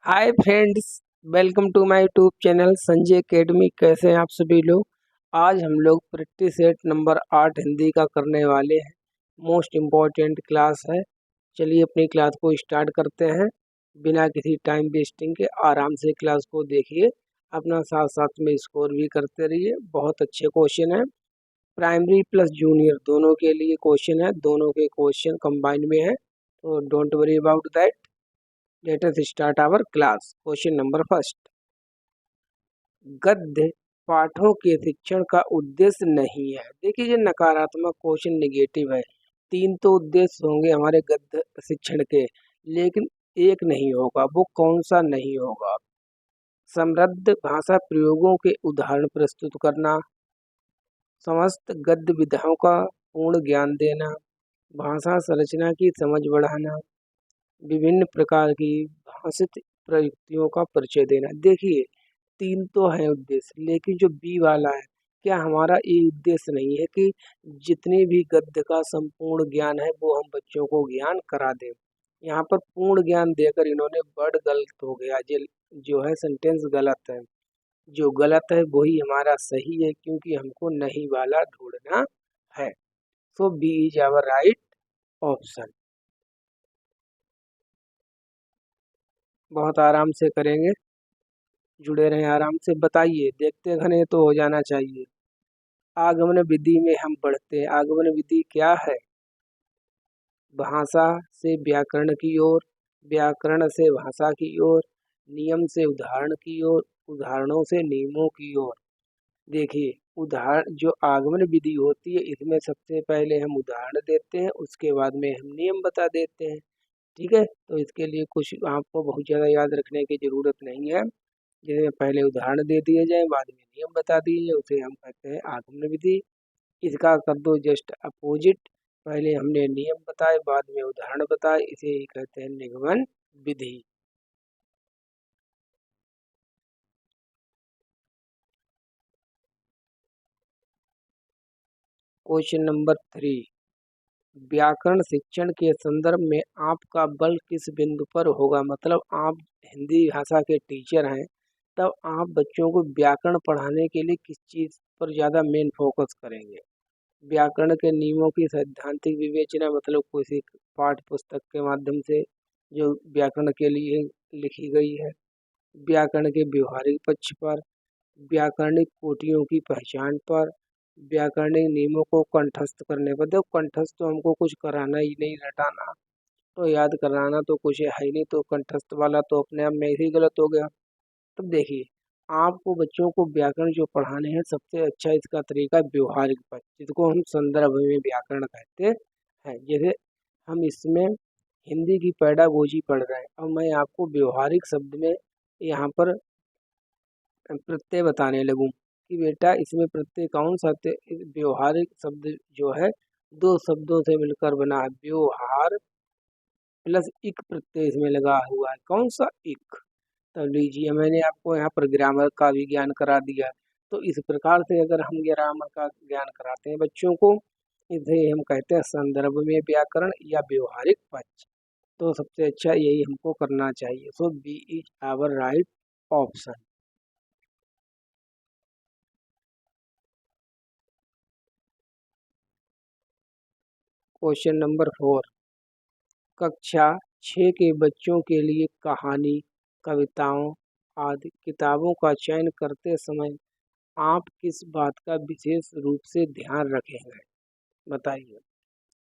Hi friends, welcome to my YouTube channel Sanjay academy. कैसे हैं आप सभी लोग। आज हम लोग प्रैक्टिस सेट नंबर 8 हिंदी का करने वाले हैं। मोस्ट इम्पॉर्टेंट क्लास है। चलिए अपनी क्लास को स्टार्ट करते हैं बिना किसी टाइम वेस्टिंग के। आराम से क्लास को देखिए, अपना साथ साथ में स्कोर भी करते रहिए। बहुत अच्छे क्वेश्चन हैं, प्राइमरी प्लस जूनियर दोनों के लिए क्वेश्चन है। दोनों के क्वेश्चन कंबाइंड में है, तो don't worry about that. Let us start our class. Question number first, गद्य पाठों के शिक्षण का उद्देश्य नहीं है। देखिए ये नकारात्मक क्वेश्चन, निगेटिव है। तीन तो उद्देश्य होंगे हमारे गद्य शिक्षण के, लेकिन एक नहीं होगा। वो कौन सा नहीं होगा? समृद्ध भाषा प्रयोगों के उदाहरण प्रस्तुत करना, समस्त गद्य विधाओं का पूर्ण ज्ञान देना, भाषा संरचना की समझ बढ़ाना, विभिन्न प्रकार की भाषित प्रयुक्तियों का परिचय देना। देखिए तीन तो है उद्देश्य, लेकिन जो बी वाला है, क्या हमारा ये उद्देश्य नहीं है कि जितने भी गद्य का संपूर्ण ज्ञान है वो हम बच्चों को ज्ञान करा दें। यहाँ पर पूर्ण ज्ञान देकर इन्होंने वर्ड गलत हो गया। जो है सेंटेंस गलत है। जो गलत है वही हमारा सही है, क्योंकि हमको नहीं वाला ढूंढना है। So B is our right option. बहुत आराम से करेंगे, जुड़े रहें आराम से। बताइए, देखते घने तो हो जाना चाहिए। आगमन विधि में हम पढ़ते हैं। आगमन विधि क्या है? भाषा से व्याकरण की ओर, व्याकरण से भाषा की ओर, नियम से उदाहरण की ओर, उदाहरणों से नियमों की ओर। देखिए उदाहरण, जो आगमन विधि होती है इसमें सबसे पहले हम उदाहरण देते हैं, उसके बाद में हम नियम बता देते हैं। ठीक है, तो इसके लिए कुछ आपको बहुत ज़्यादा याद रखने की ज़रूरत नहीं है। जिसमें पहले उदाहरण दे दिए जाए, बाद में नियम बता दिए जाए, उसे हम कहते हैं आगमन विधि। इसका कर दो जस्ट अपोजिट। पहले हमने नियम बताए, बाद में उदाहरण बताए, इसे ही कहते हैं निगमन विधि। क्वेश्चन नंबर 3, व्याकरण शिक्षण के संदर्भ में आपका बल किस बिंदु पर होगा? मतलब आप हिंदी भाषा के टीचर हैं, तब आप बच्चों को व्याकरण पढ़ाने के लिए किस चीज़ पर ज़्यादा मेन फोकस करेंगे? व्याकरण के नियमों की सैद्धांतिक विवेचना, मतलब किसी पाठ्य पुस्तक के माध्यम से जो व्याकरण के लिए लिखी गई है, व्याकरण के व्यवहारिक पक्ष पर, व्याकरणिक कोटियों की पहचान पर, व्याकरणिक नियमों को कंठस्थ करने पर। देखो कंठस्थ तो हमको कुछ कराना ही नहीं, रटाना तो याद कराना तो कुछ है ही नहीं, तो कंठस्थ वाला तो अपने आप में ही गलत हो गया। तब देखिए, आपको बच्चों को व्याकरण जो पढ़ाने हैं, सबसे अच्छा इसका तरीका व्यवहारिक पक्ष, जिसको हम संदर्भ में व्याकरण कहते हैं। जैसे हम इसमें हिंदी की पैडागोजी पढ़ रहे हैं और मैं आपको व्यवहारिक शब्द में यहाँ पर प्रत्यय बताने लगूं कि बेटा इसमें प्रत्यय कौन सा व्यवहारिक शब्द जो है दो शब्दों से मिलकर बना है। व्यवहार प्लस इक प्रत्यय इसमें लगा हुआ है। कौन सा? इक। तब लीजिए, मैंने आपको यहाँ पर ग्रामर का भी ज्ञान करा दिया। तो इस प्रकार से अगर हम ग्रामर का ज्ञान कराते हैं बच्चों को, इसे हम कहते हैं संदर्भ में व्याकरण या व्यवहारिक पक्ष। तो सबसे अच्छा यही हमको करना चाहिए। So B is our right option. Question number 4, कक्षा 6 के बच्चों के लिए कहानी, कविताओं आदि किताबों का चयन करते समय आप किस बात का विशेष रूप से ध्यान रखेंगे? बताइए।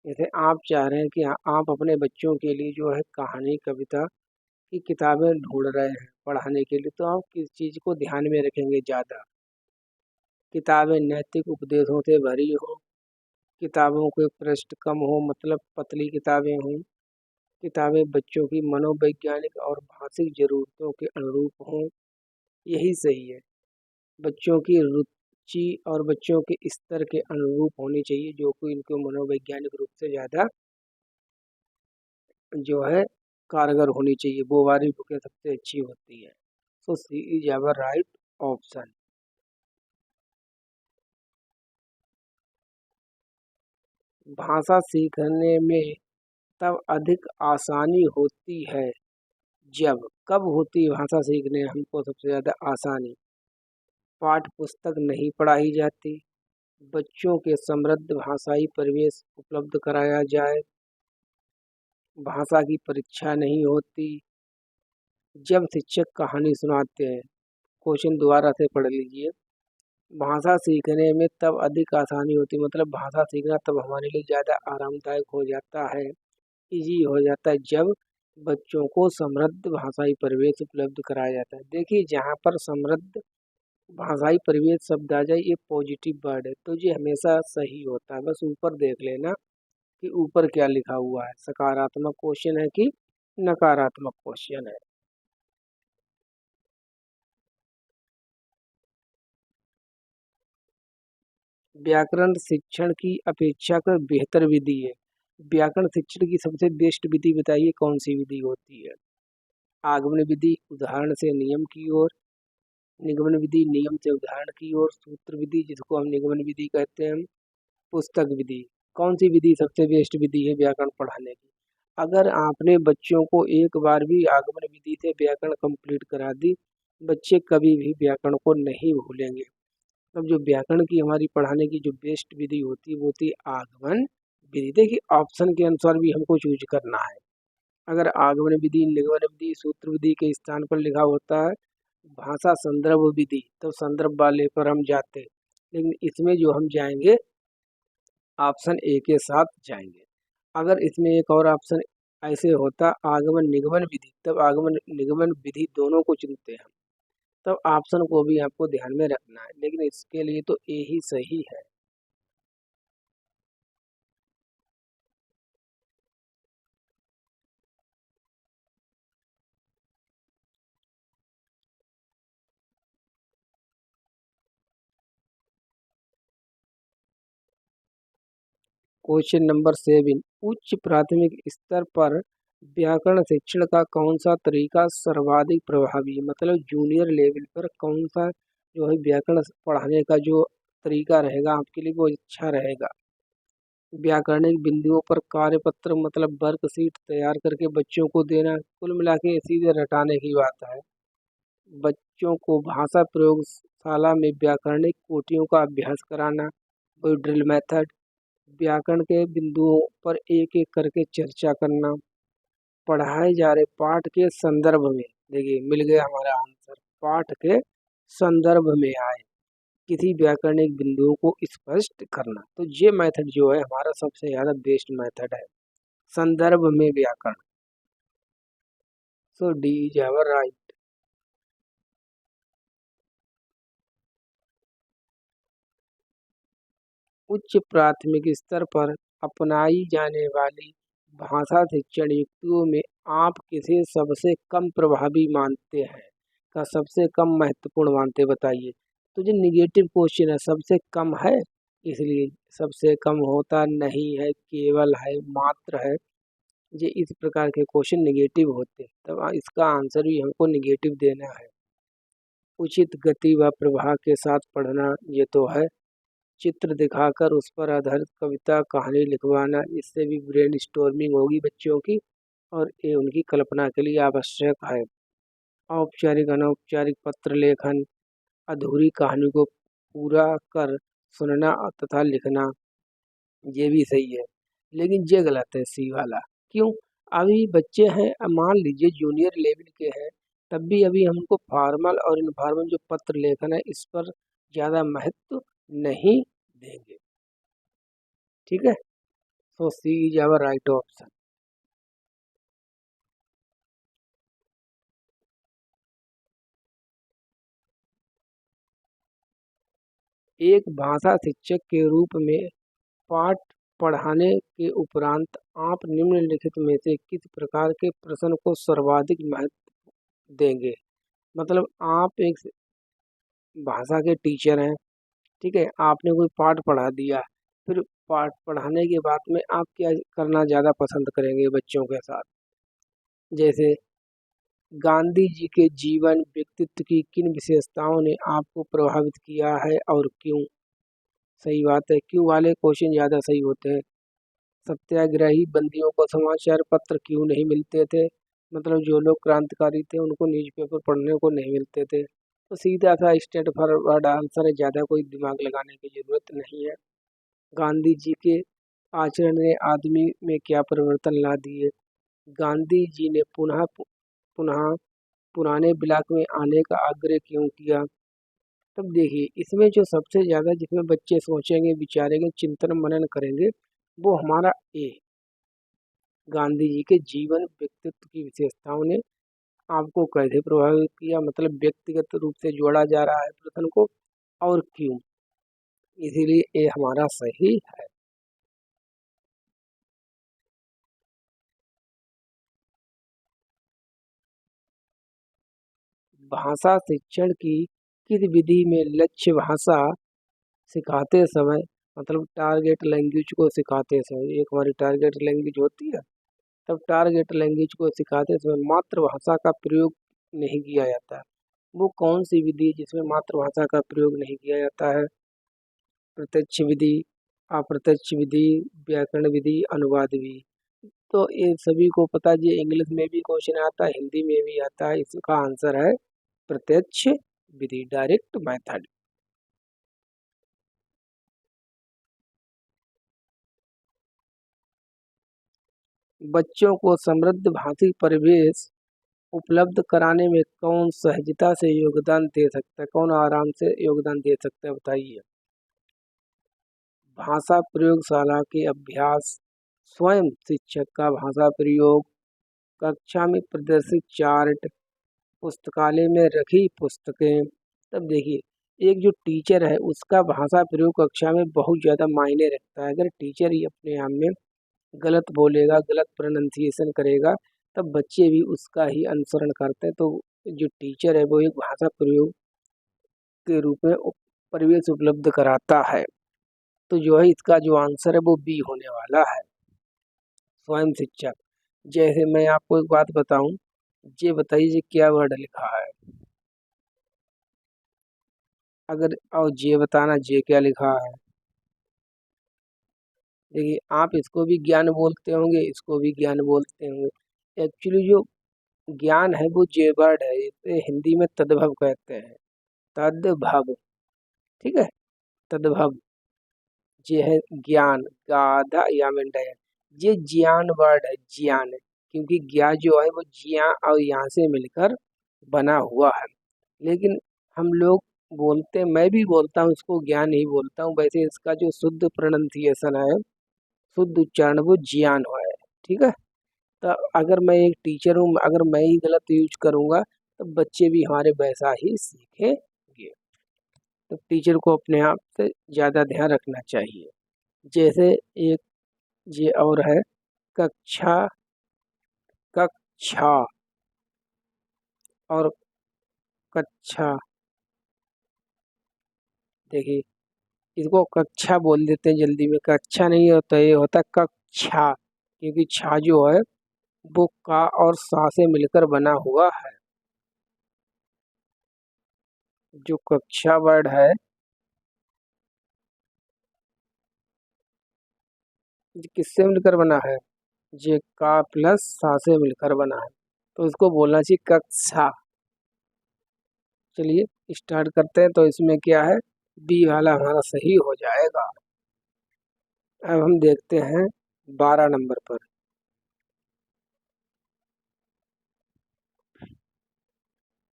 जैसे आप चाह रहे हैं कि आप अपने बच्चों के लिए जो है कहानी, कविता की किताबें ढूंढ रहे हैं पढ़ाने के लिए, तो आप किस चीज़ को ध्यान में रखेंगे ज़्यादा? किताबें नैतिक उपदेशों से भरी हो, किताबों के पृष्ठ कम हो, मतलब पतली किताबें हों, किताबें बच्चों की मनोवैज्ञानिक और भाषिक ज़रूरतों के अनुरूप हों, यही सही है। बच्चों की रुचि और बच्चों के स्तर के अनुरूप होनी चाहिए, जो कि इनको मनोवैज्ञानिक रूप से ज़्यादा जो है कारगर होनी चाहिए। वो वाली बुकें सबसे अच्छी होती है। सो सी इज आवर राइट ऑप्शन। भाषा सीखने में तब अधिक आसानी होती है जब कब होती भाषा सीखने हमको सबसे ज़्यादा आसानी? पाठ्य पुस्तक नहीं पढ़ाई जाती, बच्चों के समृद्ध भाषाई परिवेश उपलब्ध कराया जाए, भाषा की परीक्षा नहीं होती, जब शिक्षक कहानी सुनाते हैं। क्वेश्चन दोबारा से पढ़ लीजिए। भाषा सीखने में तब अधिक आसानी होती, मतलब भाषा सीखना तब हमारे लिए ज़्यादा आरामदायक हो जाता है, इजी हो जाता है, जब बच्चों को समृद्ध भाषाई परिवेश उपलब्ध कराया जाता है। देखिए, जहाँ पर समृद्ध भाषाई परिवेश शब्द आ जाए, ये पॉजिटिव वर्ड है, तो ये हमेशा सही होता है। बस ऊपर देख लेना कि ऊपर क्या लिखा हुआ है, सकारात्मक क्वेश्चन है कि नकारात्मक क्वेश्चन है। व्याकरण शिक्षण की अपेक्षाकृत बेहतर विधि है। व्याकरण शिक्षण की सबसे बेस्ट विधि बताइए, कौन सी विधि होती है? आगमन विधि उदाहरण से नियम की ओर, निगमन विधि नियम से उदाहरण की ओर, सूत्र विधि जिसको हम निगमन विधि कहते हैं, पुस्तक विधि। कौन सी विधि सबसे बेस्ट विधि है व्याकरण पढ़ाने की? अगर आपने बच्चों को एक बार भी आगमन विधि से व्याकरण कंप्लीट करा दी, बच्चे कभी भी व्याकरण को नहीं भूलेंगे। अब जो व्याकरण की हमारी पढ़ाने की जो बेस्ट विधि होती है वो होती है आगमन विधि। देखिए, ऑप्शन के अनुसार भी हमको चूज करना है। अगर आगमन विधि, निगमन विधि, सूत्र विधि के स्थान पर लिखा होता है भाषा संदर्भ विधि, तो संदर्भ वाले पर हम जाते हैं, लेकिन इसमें जो हम जाएंगे ऑप्शन ए के साथ जाएंगे। अगर इसमें एक और ऑप्शन ऐसे होता आगमन निगमन विधि, तब आगमन निगमन विधि दोनों को चुनते हैं, तब ऑप्शन को भी आपको ध्यान में रखना है, लेकिन इसके लिए तो ए ही सही है। क्वेश्चन नंबर 7, उच्च प्राथमिक स्तर पर व्याकरण शिक्षण का कौन सा तरीका सर्वाधिक प्रभावी है? मतलब जूनियर लेवल पर कौन सा जो है व्याकरण पढ़ाने का जो तरीका रहेगा आपके लिए वो अच्छा रहेगा? व्याकरणिक बिंदुओं पर कार्यपत्र मतलब वर्कशीट तैयार करके बच्चों को देना, कुल मिला के सीधे रटाने की बात है। बच्चों को भाषा प्रयोगशाला में व्याकरणिक कोटियों का अभ्यास कराना, कोई ड्रिल मेथड, व्याकरण के बिंदुओं पर एक एक करके चर्चा करना, पढ़ाए जा रहे पाठ के संदर्भ में, देखिए मिल गया हमारा आंसर, पाठ के संदर्भ में आए किसी व्याकरणिक बिंदुओं को स्पष्ट करना। तो ये मेथड जो है हमारा सबसे ज़्यादा बेस्ट मेथड है, संदर्भ में व्याकरण। सो डी इज आवर राइट। उच्च प्राथमिक स्तर पर अपनाई जाने वाली भाषा शिक्षण युक्तियों में आप किसे सबसे कम प्रभावी मानते हैं, का सबसे कम महत्वपूर्ण मानते बताइए? तो जो निगेटिव क्वेश्चन है सबसे कम है, इसलिए सबसे कम होता नहीं है, केवल है, मात्र है, ये इस प्रकार के क्वेश्चन निगेटिव होते हैं, तब इसका आंसर भी हमको निगेटिव देना है। उचित गति व प्रवाह के साथ पढ़ना, ये तो है। चित्र दिखाकर उस पर आधारित कविता कहानी लिखवाना, इससे भी ब्रेन स्टॉर्मिंग होगी बच्चों की और ये उनकी कल्पना के लिए आवश्यक है। औपचारिक अनौपचारिक पत्र लेखन, अधूरी कहानी को पूरा कर सुनना तथा लिखना, ये भी सही है, लेकिन ये गलत है सी वाला। क्यों? अभी बच्चे हैं, अब मान लीजिए जूनियर लेवल के हैं, तब भी अभी हमको फॉर्मल और इनफॉर्मल जो पत्र लेखन है इस पर ज़्यादा महत्व नहीं देंगे। ठीक है, सो सी इज आवर राइट ऑप्शन। एक भाषा शिक्षक के रूप में पाठ पढ़ाने के उपरांत आप निम्नलिखित में से किस प्रकार के प्रश्न को सर्वाधिक महत्व देंगे? मतलब आप एक भाषा के टीचर हैं, ठीक है, आपने कोई पाठ पढ़ा दिया, फिर पाठ पढ़ाने के बाद में आप क्या करना ज़्यादा पसंद करेंगे बच्चों के साथ? जैसे गांधी जी के जीवन व्यक्तित्व की किन विशेषताओं ने आपको प्रभावित किया है और क्यों? सही बात है, क्यों वाले क्वेश्चन ज़्यादा सही होते हैं। सत्याग्रही बंदियों को समाचार पत्र क्यों नहीं मिलते थे? मतलब जो लोग क्रांतिकारी थे उनको न्यूज़पेपर पढ़ने को नहीं मिलते थे। तो सीधा सा स्ट्रेट फॉरवर्ड आंसर है, ज़्यादा कोई दिमाग लगाने की ज़रूरत नहीं है। गांधी जी के आचरण ने आदमी में क्या परिवर्तन ला दिए? गांधी जी ने पुनः पुराने ब्लॉक में आने का आग्रह क्यों किया? तब देखिए, इसमें जो सबसे ज़्यादा जिसमें बच्चे सोचेंगे, विचारेंगे, चिंतन मनन करेंगे, वो हमारा ए, गांधी जी के जीवन व्यक्तित्व की विशेषताओं ने आपको कैसे प्रभावित किया, मतलब व्यक्तिगत रूप से जोड़ा जा रहा है प्रश्न को, और क्यों, इसीलिए ये हमारा सही है। भाषा शिक्षण की किस विधि में लक्ष्य भाषा सिखाते समय, मतलब टारगेट लैंग्वेज को सिखाते समय, एक हमारी टारगेट लैंग्वेज होती है, तब टारगेट लैंग्वेज को सिखाते समय मातृभाषा का प्रयोग नहीं किया जाता है। वो कौन सी विधि है जिसमें मातृभाषा का प्रयोग नहीं किया जाता है? प्रत्यक्ष विधि, अप्रत्यक्ष विधि, व्याकरण विधि, अनुवाद विधि। तो ये सभी को पता, ये इंग्लिश में भी क्वेश्चन आता है, हिंदी में भी आता है। इसका आंसर है प्रत्यक्ष विधि, डायरेक्ट मेथड। बच्चों को समृद्ध भाषिक परिवेश उपलब्ध कराने में कौन सहजता से योगदान दे सकता है, कौन आराम से योगदान दे सकता है, बताइए? भाषा प्रयोगशाला के अभ्यास, स्वयं शिक्षक का भाषा प्रयोग, कक्षा में प्रदर्शित चार्ट, पुस्तकालय में रखी पुस्तकें। तब देखिए, एक जो टीचर है उसका भाषा प्रयोग कक्षा में बहुत ज़्यादा मायने रखता है। अगर टीचर ही अपने आप में गलत बोलेगा, गलत प्रोनाउंसिएशन करेगा, तब बच्चे भी उसका ही अनुसरण करते हैं। तो जो टीचर है वो एक भाषा प्रयोग के रूप में परिवेश उपलब्ध कराता है। तो जो है इसका जो आंसर है वो बी होने वाला है, स्वयं शिक्षक। जैसे मैं आपको एक बात बताऊं, ये बताइए ये क्या वर्ड लिखा है? अगर और जे बताना, जे क्या लिखा है? देखिए, आप इसको भी ज्ञान बोलते होंगे, इसको भी ज्ञान बोलते होंगे। एक्चुअली जो ज्ञान है वो जे वर्ड है, इसे हिंदी में तद्भव कहते हैं। तद्भव, ठीक है, तद्भव। ये है ज्ञान, गाधा या मेंढा है। ये ज्ञान वर्ड है, ज्ञान, क्योंकि ज्ञा जो है वो ज्ञा और यहाँ से मिलकर बना हुआ है। लेकिन हम लोग बोलते, मैं भी बोलता हूँ इसको ज्ञान ही बोलता हूँ, वैसे इसका जो शुद्ध प्रोनाउंसिएशन है, शुद्ध उच्चारण वो ज्ञान है। ठीक है। तो अगर मैं एक टीचर हूँ, अगर मैं ही गलत यूज करूँगा तो बच्चे भी हमारे वैसा ही सीखेंगे। तो टीचर को अपने आप से ज़्यादा ध्यान रखना चाहिए। जैसे एक ये और है, कक्षा, कक्षा और कक्षा। देखिए, इसको कक्षा बोल देते हैं जल्दी में, कक्षा नहीं होता, ये होता है कक्षा, क्योंकि छा जो है वो का और सा से मिलकर बना हुआ है। जो कक्षा वर्ड है, ये किससे मिलकर बना है? ये का प्लस सा से मिलकर बना है, तो इसको बोलना चाहिए कक्षा। चलिए स्टार्ट करते हैं। तो इसमें क्या है, बी वाला हमारा सही हो जाएगा। अब हम देखते हैं 12 नंबर पर।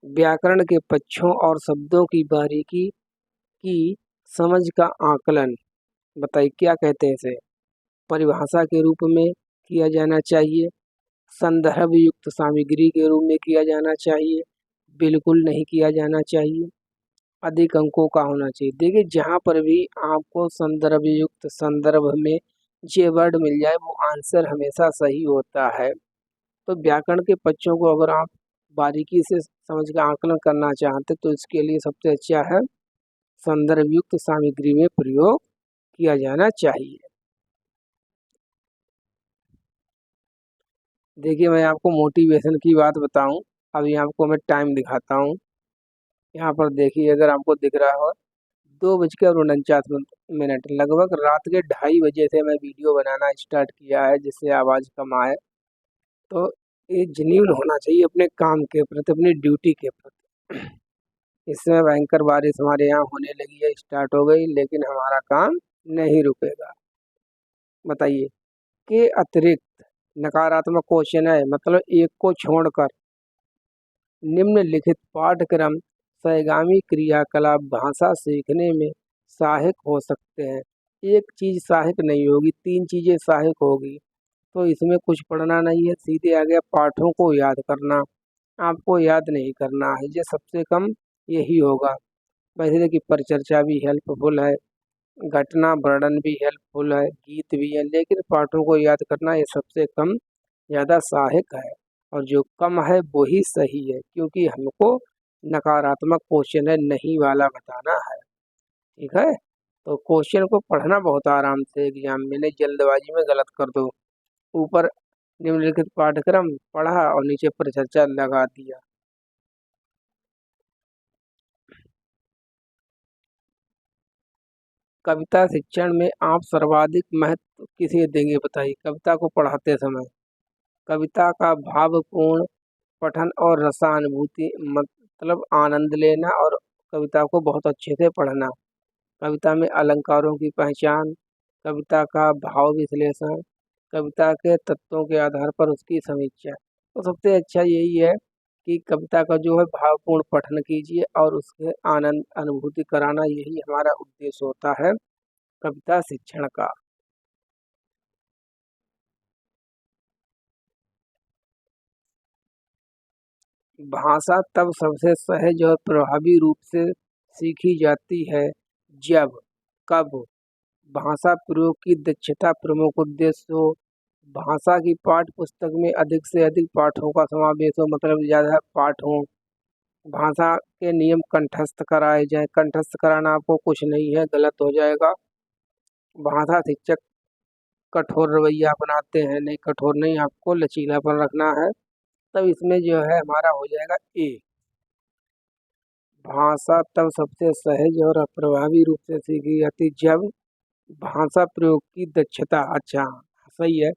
व्याकरण के पक्षों और शब्दों की बारीकी की समझ का आकलन, बताइए क्या कहते हैं इसे? परिभाषा के रूप में किया जाना चाहिए, संदर्भ युक्त सामग्री के रूप में किया जाना चाहिए, बिल्कुल नहीं किया जाना चाहिए, अधिक अंकों का होना चाहिए। देखिए, जहाँ पर भी आपको संदर्भ युक्त, संदर्भ में ये वर्ड मिल जाए वो आंसर हमेशा सही होता है। तो व्याकरण के पक्षों को अगर आप बारीकी से समझ का आकलन करना चाहते तो इसके लिए सबसे अच्छा है संदर्भ युक्त सामग्री में प्रयोग किया जाना चाहिए। देखिए, मैं आपको मोटिवेशन की बात बताऊं, अभी आपको मैं टाइम दिखाता हूँ। यहाँ पर देखिए, अगर आपको दिख रहा हो, 2:49 लगभग रात के 2:30 बजे से मैं वीडियो बनाना स्टार्ट किया है जिससे आवाज़ कम आए। तो ये जेन्युइन होना चाहिए अपने काम के प्रति, अपनी ड्यूटी के प्रति। इसमें भयंकर बारिश हमारे यहाँ होने लगी है, स्टार्ट हो गई, लेकिन हमारा काम नहीं रुकेगा। बताइए, के अतिरिक्त नकारात्मक क्वेश्चन है, मतलब एक को छोड़कर निम्नलिखित पाठ्यक्रम सहगामी क्रियाकलाप भाषा सीखने में सहायक हो सकते हैं। एक चीज सहायक नहीं होगी, तीन चीजें सहायक होगी। तो इसमें कुछ पढ़ना नहीं है, सीधे आ गया पाठों को याद करना। आपको याद नहीं करना है, ये सबसे कम यही होगा। वैसे देखिए, परिचर्चा भी हेल्पफुल है, घटना वर्णन भी हेल्पफुल है, गीत भी है, लेकिन पाठों को याद करना ये सबसे कम ज़्यादा सहायक है। और जो कम है वो ही सही है, क्योंकि हमको नकारात्मक क्वेश्चन है नहीं वाला बताना है। ठीक है, तो क्वेश्चन को पढ़ना बहुत आराम से एग्जाम में, नहीं जल्दबाजी में गलत कर दो। ऊपर निम्नलिखित पाठ्यक्रम पढ़ा और नीचे परिचर्चा लगा दिया। कविता शिक्षण में आप सर्वाधिक महत्व किसे देंगे, बताइए। कविता को पढ़ाते समय कविता का भावपूर्ण पठन और रसानुभूति, मतलब आनंद लेना, और कविता को बहुत अच्छे से पढ़ना। कविता में अलंकारों की पहचान, कविता का भाव विश्लेषण, कविता के तत्वों के आधार पर उसकी समीक्षा। तो सबसे अच्छा यही है कि कविता का जो है भावपूर्ण पठन कीजिए और उसके आनंद अनुभूति कराना, यही हमारा उद्देश्य होता है कविता शिक्षण का। भाषा तब सबसे सहज और प्रभावी रूप से सीखी जाती है जब, कब भाषा प्रयोग की दक्षता प्रमुख उद्देश्य हो, भाषा की पाठ्य पुस्तक में अधिक से अधिक पाठों का समावेश हो, मतलब ज़्यादा पाठ हो, भाषा के नियम कंठस्थ कराए जाए। कंठस्थ कराना आपको कुछ नहीं है, गलत हो जाएगा। भाषा शिक्षक कठोर रवैया अपनाते हैं, नहीं कठोर नहीं, आपको लचीलापन रखना है। तब इसमें जो है हमारा हो जाएगा ए। भाषा तब सबसे सहज और प्रभावी रूप से सीखी जाती जब भाषा प्रयोग की दक्षता, अच्छा सही है,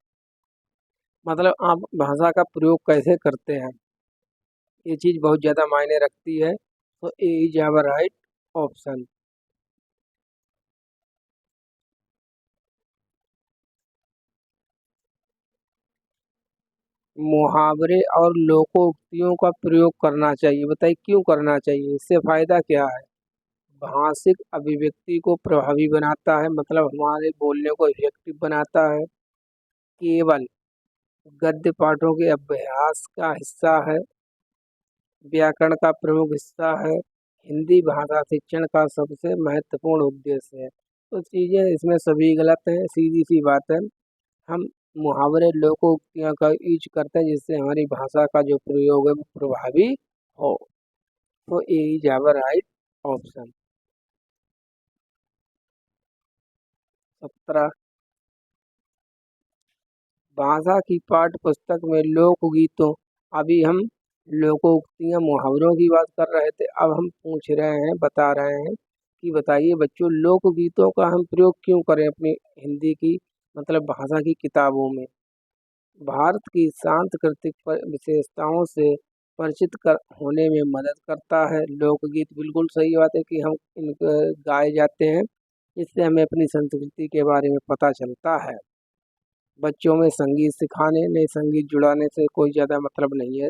मतलब आप भाषा का प्रयोग कैसे करते हैं, ये चीज़ बहुत ज़्यादा मायने रखती है। तो ए इज आवर राइट ऑप्शन। मुहावरे और लोकोक्तियों का प्रयोग करना चाहिए, बताइए क्यों करना चाहिए, इससे फायदा क्या है। भाषिक अभिव्यक्ति को प्रभावी बनाता है, मतलब हमारे बोलने को इफेक्टिव बनाता है। केवल गद्य पाठों के अभ्यास का हिस्सा है, व्याकरण का प्रमुख हिस्सा है, हिंदी भाषा शिक्षण का सबसे महत्वपूर्ण उद्देश्य है। तो चीज़ें इसमें सभी गलत हैं, सीधी सी बात है। हम मुहावरे लोकोक्तियों का यूज करते हैं जिससे हमारी भाषा का जो प्रयोग है वो प्रभावी हो। तो ए इज आवर राइट ऑप्शन। 17, भाषा की पाठ्य पुस्तक में लोकगीतों, अभी हम लोकोक्तियां मुहावरों की बात कर रहे थे, अब हम पूछ रहे हैं, बता रहे हैं कि बताइए बच्चों, लोकगीतों का हम प्रयोग क्यों करें अपनी हिंदी की, मतलब भाषा की किताबों में। भारत की सांस्कृतिक विशेषताओं से परिचित कर होने में मदद करता है। लोकगीत, बिल्कुल सही बात है कि हम इनको गाए जाते हैं, इससे हमें अपनी संस्कृति के बारे में पता चलता है। बच्चों में संगीत सिखाने, नहीं संगीत जुड़ाने से कोई ज़्यादा मतलब नहीं है।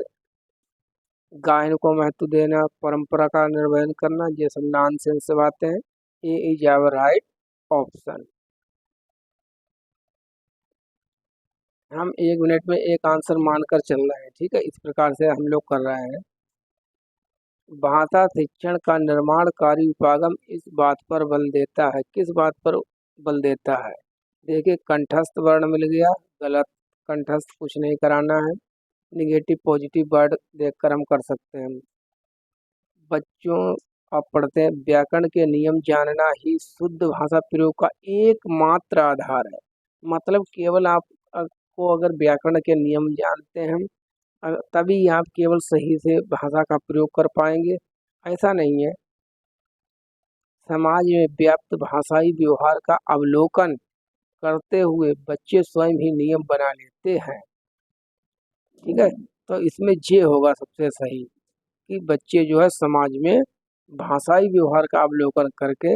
गायन को महत्व देना, परंपरा का निर्वहन करना, ये सब नॉनसेंस बातें हैं। ए इज आवर राइट ऑप्शन। हम 1 मिनट में एक आंसर मानकर चल रहे हैं, ठीक है, इस प्रकार से हम लोग कर रहे हैं। भाषा शिक्षण का निर्माणकारी उपागम इस बात पर बल देता है, किस बात पर बल देता है। देखिए, कंठस्थ वर्ण मिल गया, गलत, कंठस्थ कुछ नहीं कराना है। निगेटिव पॉजिटिव वर्ड देखकर हम कर सकते हैं। बच्चों, आप पढ़ते हैं, व्याकरण के नियम जानना ही शुद्ध भाषा प्रयोग का एकमात्र आधार है। मतलब केवल आप को अगर व्याकरण के नियम जानते हैं, तभी आप केवल सही से भाषा का प्रयोग कर पाएंगे, ऐसा नहीं है। समाज में व्याप्त भाषाई व्यवहार का अवलोकन करते हुए बच्चे स्वयं ही नियम बना लेते हैं। ठीक है, तो इसमें ये होगा सबसे सही कि बच्चे जो है समाज में भाषाई व्यवहार का अवलोकन करके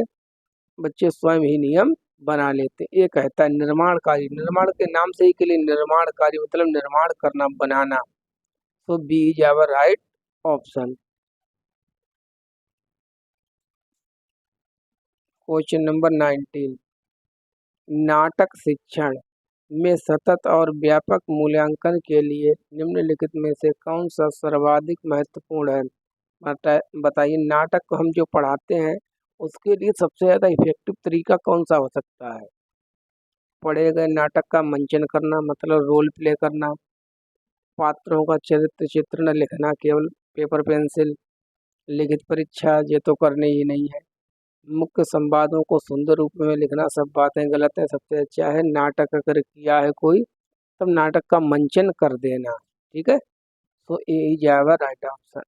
बच्चे स्वयं ही नियम बना लेते। ये कहता है निर्माणकारी, निर्माण के नाम से ही के लिए निर्माणकारी मतलब निर्माण करना, बनाना। तो B is our right option. Question number 19, नाटक शिक्षण में सतत और व्यापक मूल्यांकन के लिए निम्नलिखित में से कौन सा सर्वाधिक महत्वपूर्ण है? बताइए, नाटक को हम जो पढ़ाते हैं उसके लिए सबसे ज़्यादा इफेक्टिव तरीका कौन सा हो सकता है? पढ़े गए नाटक का मंचन करना मतलब रोल प्ले करना, पात्रों का चरित्र चित्रण लिखना केवल पेपर पेंसिल, लिखित परीक्षा ये तो करनी ही नहीं है, मुख्य संवादों को सुंदर रूप में लिखना, सब बातें गलत है, सबसे अच्छा है नाटक अगर किया है कोई तब नाटक का मंचन कर देना। ठीक है, तो ए इज आवर राइट ऑप्शन।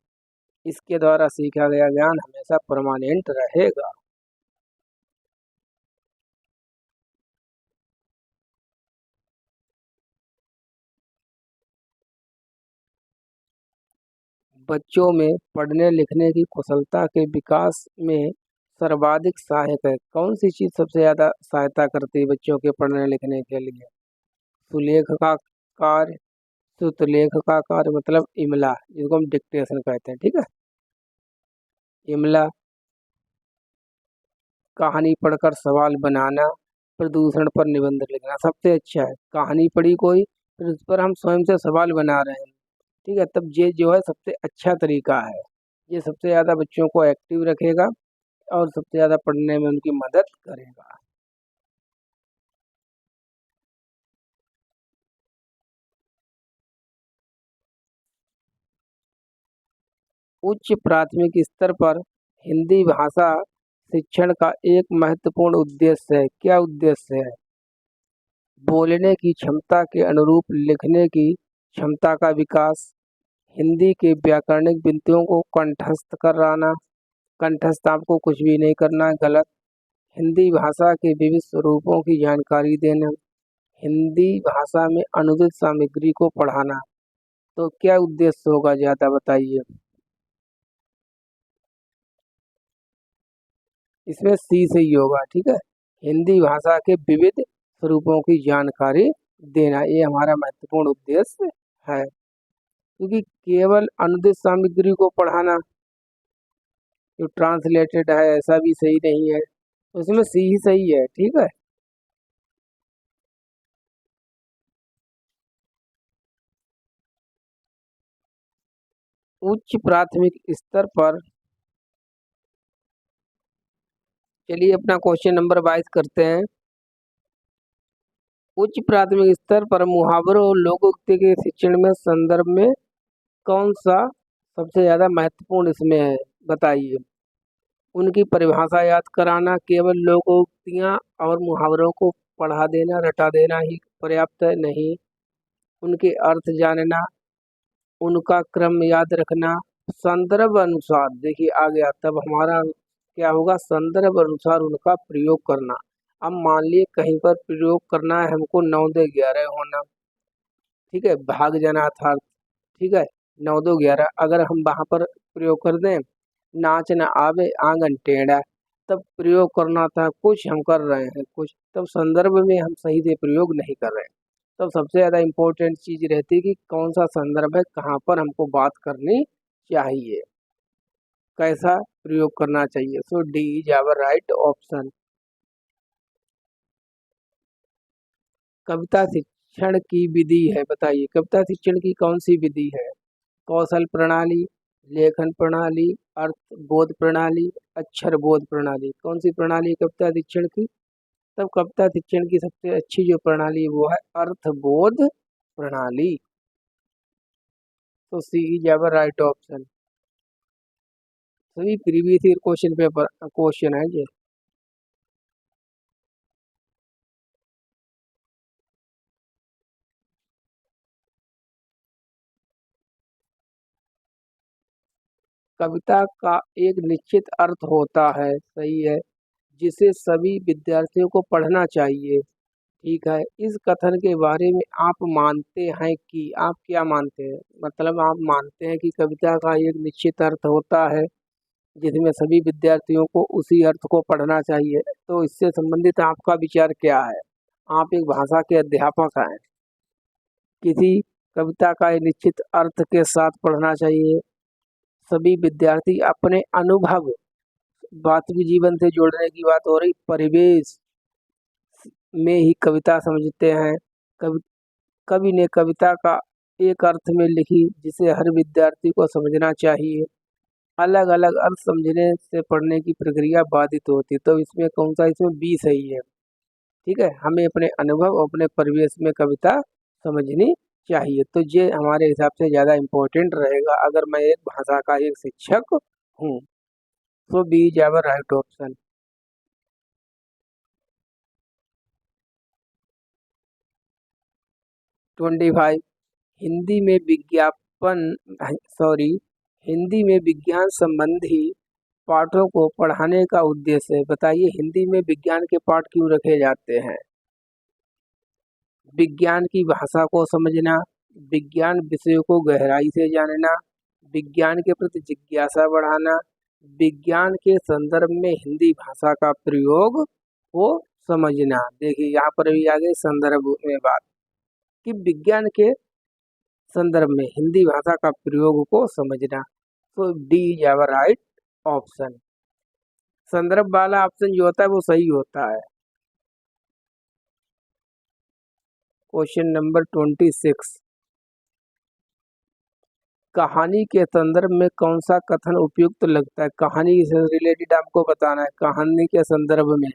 इसके द्वारा सीखा गया ज्ञान हमेशा परमानेंट रहेगा। बच्चों में पढ़ने लिखने की कुशलता के विकास में सर्वाधिक सहायक है। कौन सी चीज सबसे ज्यादा सहायता करती है बच्चों के पढ़ने लिखने के लिए? सुलेख का कार्य, सुतलेख का कार्य मतलब इमला, जिसको हम डिक्टेशन कहते हैं। ठीक है, इमला, कहानी पढ़कर सवाल बनाना, प्रदूषण पर निबंध लिखना। सबसे अच्छा है कहानी पढ़ी कोई, फिर उस पर हम स्वयं से सवाल बना रहे हैं। ठीक है, तब ये जो है सबसे अच्छा तरीका है। ये सबसे ज़्यादा बच्चों को एक्टिव रखेगा और सबसे ज़्यादा पढ़ने में उनकी मदद करेगा। उच्च प्राथमिक स्तर पर हिंदी भाषा शिक्षण का एक महत्वपूर्ण उद्देश्य है। क्या उद्देश्य है? बोलने की क्षमता के अनुरूप लिखने की क्षमता का विकास, हिंदी के व्याकरणिक बिंदुओं को कंठस्थ कराना, कंठस्थ आपको कुछ भी नहीं करना है, गलत। हिंदी भाषा के विविध स्वरूपों की जानकारी देना, हिंदी भाषा में अनुदित सामग्री को पढ़ाना। तो क्या उद्देश्य होगा ज्यादा बताइए? इसमें सी से ही होगा। ठीक है, हिंदी भाषा के विविध स्वरूपों की जानकारी देना, ये हमारा महत्वपूर्ण उद्देश्य है। क्योंकि केवल अनुदित सामग्री को पढ़ाना जो ट्रांसलेटेड है ऐसा भी सही नहीं है, तो इसमें सी ही सही है। ठीक है, उच्च प्राथमिक स्तर पर, चलिए अपना क्वेश्चन नंबर 22 करते हैं। उच्च प्राथमिक स्तर पर मुहावरों और लोकोक्ति के शिक्षण में संदर्भ में कौन सा सबसे ज्यादा महत्वपूर्ण इसमें है? बताइए। उनकी परिभाषा याद कराना, केवल लोकोक्तियां और मुहावरों को पढ़ा देना रटा देना ही पर्याप्त है? नहीं, उनके अर्थ जानना, उनका क्रम याद रखना, संदर्भ अनुसार, देखिए आ गया तब हमारा क्या होगा, संदर्भ अनुसार उनका प्रयोग करना। अब मान लिए कहीं पर प्रयोग करना है हमको 9 2 11 होना, ठीक है, भाग जाना था, ठीक है, 9 2 11 अगर हम वहां पर प्रयोग कर दें, नाच न आवे आंगन टेढ़ा, तब प्रयोग करना था कुछ हम कर रहे हैं कुछ, तब संदर्भ में हम सही से प्रयोग नहीं कर रहे हैं। तब सबसे ज्यादा इम्पोर्टेंट चीज रहती है कि कौन सा संदर्भ है, कहाँ पर हमको बात करनी चाहिए, कैसा प्रयोग करना चाहिए। So D is our right option. कविता शिक्षण की विधि है, बताइए कविता शिक्षण की कौन सी विधि है? कौशल प्रणाली, लेखन प्रणाली, अर्थ बोध प्रणाली, अक्षर बोध प्रणाली। कौन सी प्रणाली है कविता शिक्षण की? तब कविता शिक्षण की सबसे अच्छी जो प्रणाली है वो है अर्थ बोध प्रणाली। तो सी इज आवर राइट ऑप्शन। सभी previous year question paper question है ये। कविता का एक निश्चित अर्थ होता है, सही है, जिसे सभी विद्यार्थियों को पढ़ना चाहिए। ठीक है, इस कथन के बारे में आप मानते हैं कि, आप क्या मानते हैं? मतलब आप मानते हैं कि कविता का एक निश्चित अर्थ होता है जिसमें सभी विद्यार्थियों को उसी अर्थ को पढ़ना चाहिए। तो इससे संबंधित आपका विचार क्या है? आप एक भाषा के अध्यापक हैं। किसी कविता का एक निश्चित अर्थ के साथ पढ़ना चाहिए। सभी विद्यार्थी अपने अनुभव, वास्तविक जीवन से जोड़ने की बात हो रही, परिवेश में ही कविता समझते हैं। कवि कवि ने कविता का एक अर्थ में लिखी जिसे हर विद्यार्थी को समझना चाहिए। अलग अलग अर्थ समझने से पढ़ने की प्रक्रिया बाधित होती है। तो इसमें कौन सा, इसमें बी सही है। ठीक है, हमें अपने अनुभव और अपने परिवेश में कविता समझनी चाहिए। तो ये हमारे हिसाब से ज़्यादा इम्पोर्टेंट रहेगा अगर मैं एक भाषा का एक शिक्षक हूँ। तो B is our right option. 25, Hindi में विज्ञापन सॉरी हिंदी में विज्ञान संबंधी पाठों को पढ़ाने का उद्देश्य है। बताइए, हिंदी में विज्ञान के पाठ क्यों रखे जाते हैं? विज्ञान की भाषा को समझना, विज्ञान विषयों को गहराई से जानना, विज्ञान के प्रति जिज्ञासा बढ़ाना, विज्ञान के संदर्भ में हिंदी भाषा का प्रयोग को समझना। देखिए यहाँ पर भी आगे संदर्भ में बात कि विज्ञान के संदर्भ में हिंदी भाषा का प्रयोग को समझना। तो D is our right option. संदर्भ वाला ऑप्शन जो होता है वो सही होता है। क्वेश्चन नंबर 26, कहानी के संदर्भ में कौन सा कथन उपयुक्त लगता है? कहानी से रिलेटेड आपको बताना है, कहानी के संदर्भ में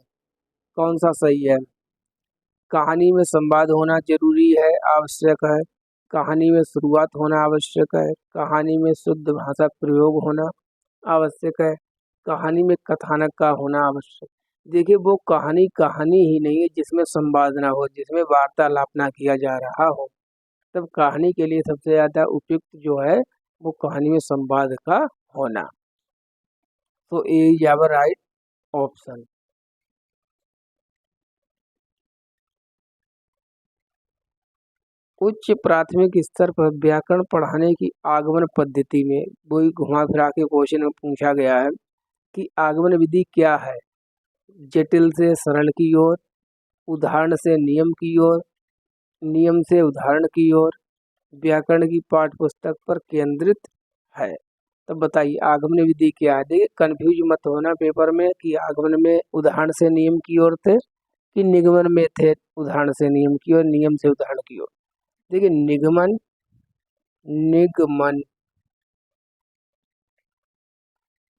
कौन सा सही है। कहानी में संवाद होना जरूरी है, आवश्यक है। कहानी में शुरुआत होना आवश्यक है। कहानी में शुद्ध भाषा प्रयोग होना आवश्यक है। कहानी में कथानक का होना आवश्यक। देखिए, वो कहानी कहानी ही नहीं है जिसमें संवाद ना हो, जिसमें वार्तालाप ना किया जा रहा हो। तब कहानी के लिए सबसे ज़्यादा उपयुक्त जो है वो कहानी में संवाद का होना। तो ए इज आवर राइट ऑप्शन। उच्च प्राथमिक स्तर पर व्याकरण पढ़ाने की आगमन पद्धति में वही घुमा फिरा के क्वेश्चन में पूछा गया है कि आगमन विधि क्या है? जटिल से सरल की ओर, उदाहरण से नियम की ओर, नियम से उदाहरण की ओर, व्याकरण की पाठ्य पुस्तक पर केंद्रित है। तब बताइए आगमन विधि क्या है? देखिए, कंफ्यूज मत होना पेपर में कि आगमन में उदाहरण से नियम की ओर थे कि निगमन में थे उदाहरण से नियम की ओर, नियम से उदाहरण की ओर। देखिए, निगमन, निगमन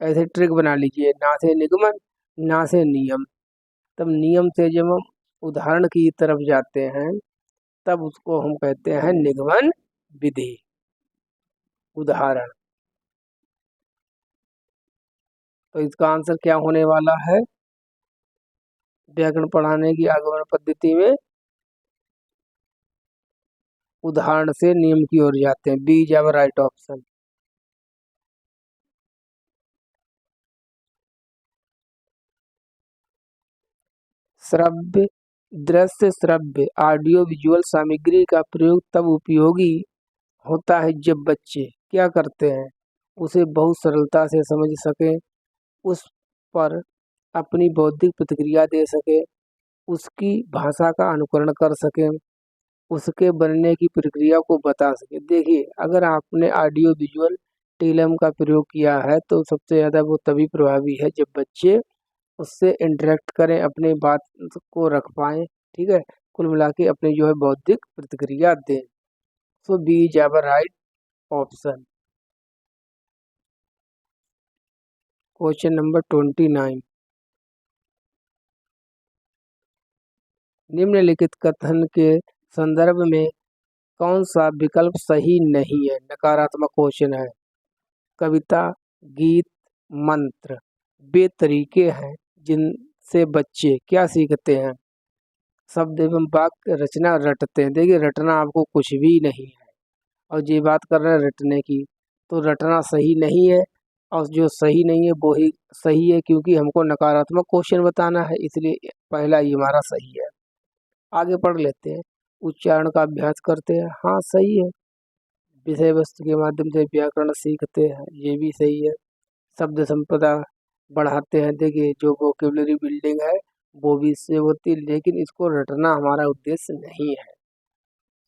ऐसे ट्रिक बना लीजिए, ना से निगमन ना से नियम। तब नियम से जब हम उदाहरण की तरफ जाते हैं तब उसको हम कहते हैं निगमन विधि, उदाहरण। तो इसका आंसर क्या होने वाला है? व्याकरण पढ़ाने की आगमन पद्धति में उदाहरण से नियम की ओर जाते हैं। B is our right option. श्रव्य, दृश्य श्रव्य ऑडियो विजुअल सामग्री का प्रयोग तब उपयोगी होता है जब बच्चे क्या करते हैं? उसे बहुत सरलता से समझ सकें, उस पर अपनी बौद्धिक प्रतिक्रिया दे सके, उसकी भाषा का अनुकरण कर सकें, उसके बनने की प्रक्रिया को बता सके। देखिए, अगर आपने ऑडियो विजुअल टेलम का प्रयोग किया है तो सबसे ज़्यादा वो तभी प्रभावी है जब बच्चे उससे इंटरेक्ट करें, अपनी बात को रख पाएँ। ठीक है, कुल मिला के अपनी जो है बौद्धिक प्रतिक्रिया दें। So B is our right option. Question number 29, निम्नलिखित कथन के संदर्भ में कौन सा विकल्प सही नहीं है? नकारात्मक क्वेश्चन है। कविता, गीत, मंत्र वे तरीके हैं जिनसे बच्चे क्या सीखते हैं? शब्द एवं वाक्य रचना रटते हैं। देखिए, रटना आपको कुछ भी नहीं है और ये बात कर रहे हैं रटने की, तो रटना सही नहीं है। और जो सही नहीं है वो ही सही है क्योंकि हमको नकारात्मक क्वेश्चन बताना है, इसलिए पहला ही हमारा सही है। आगे पढ़ लेते हैं, उच्चारण का अभ्यास करते हैं, हाँ सही है। विषय वस्तु के माध्यम से व्याकरण सीखते हैं, ये भी सही है। शब्द संपदा बढ़ाते हैं, देखिए जो वोकेबलरी बिल्डिंग है वो भी इससे होती है, लेकिन इसको रटना हमारा उद्देश्य नहीं है।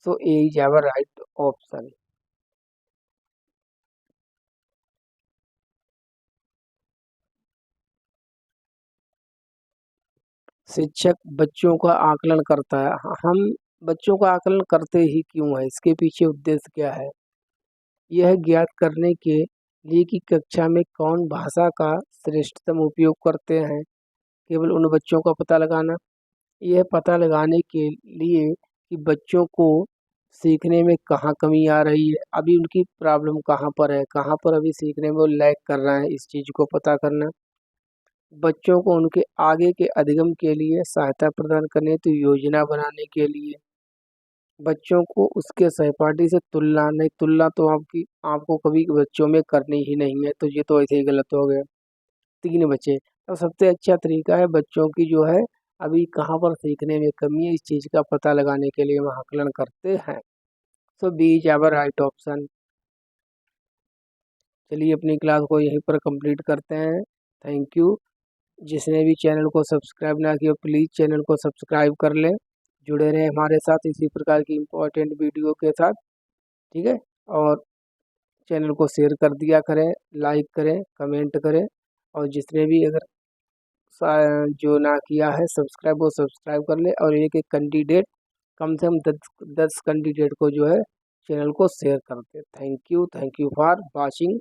सो ए इज आवर राइट ऑप्शन। शिक्षक बच्चों का आकलन करता है, हम बच्चों का आकलन करते ही क्यों है, इसके पीछे उद्देश्य क्या है? यह ज्ञात करने के लिए कि कक्षा में कौन भाषा का श्रेष्ठतम उपयोग करते हैं, केवल उन बच्चों का पता लगाना। यह पता लगाने के लिए कि बच्चों को सीखने में कहाँ कमी आ रही है, अभी उनकी प्रॉब्लम कहाँ पर है, कहाँ पर अभी सीखने में वो लैग कर रहा है, इस चीज़ को पता करना। बच्चों को उनके आगे के अधिगम के लिए सहायता प्रदान करने हेतु योजना बनाने के लिए। बच्चों को उसके सहपाठी से तुलना नहीं, तुलना तो आपको कभी बच्चों में करनी ही नहीं है, तो ये तो ऐसे ही गलत हो गया। 3 बचे, तो सबसे अच्छा तरीका है बच्चों की जो है अभी कहाँ पर सीखने में कमी है, इस चीज़ का पता लगाने के लिए हम आकलन करते हैं। So B is our right option. चलिए अपनी क्लास को यहीं पर कंप्लीट करते हैं। Thank you. जिसने भी चैनल को सब्सक्राइब ना किया प्लीज़ चैनल को सब्सक्राइब कर लें, जुड़े रहें हमारे साथ इसी प्रकार की इम्पोर्टेंट वीडियो के साथ, ठीक है। और चैनल को शेयर कर दिया करें, लाइक करें, कमेंट करें, और जिसने भी अगर जो ना किया है सब्सक्राइब वो सब्सक्राइब कर ले, और एक एक कैंडिडेट कम से कम 10 कैंडिडेट को जो है चैनल को शेयर कर दे। Thank you for watching.